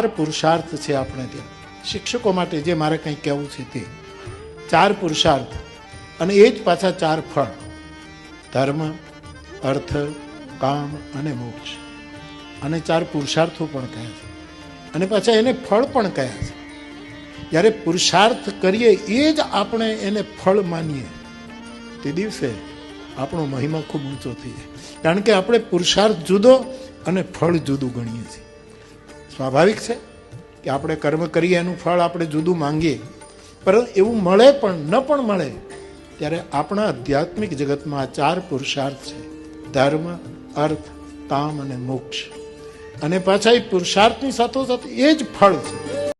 4 પુરુષાર્થ છે આપણે ત્યાં શિક્ષકો માટે, જે મારે કંઈ કહેવું છે તે 4 પુરુષાર્થ, અને એ જ પાછા 4 ફળ: ધર્મ, અર્થ, કામ અને મોક્ષ. અને 4 પુરુષાર્થો પણ કહ્યા છે, અને પાછા એને ફળ પણ કહ્યા છે. જ્યારે પુરુષાર્થ કરીએ એ જ આપણે એને ફળ માનીએ, તે દિવસે આપણો મહિમા ખૂબ ઊંચો થઈ જાય. કારણ કે આપણે પુરુષાર્થ જુદો અને ફળ જુદું ગણીએ છીએ. સ્વાભાવિક છે કે આપણે કર્મ કરીએ એનું ફળ આપણે જુદું માંગીએ, પરંતુ એવું મળે પણ ન પણ મળે ત્યારે આપણા આધ્યાત્મિક જગતમાં 4 પુરુષાર્થ છે: ધર્મ, અર્થ, કામ અને મોક્ષ. અને પાછા એ પુરુષાર્થની સાથોસાથ એ જ ફળ છે.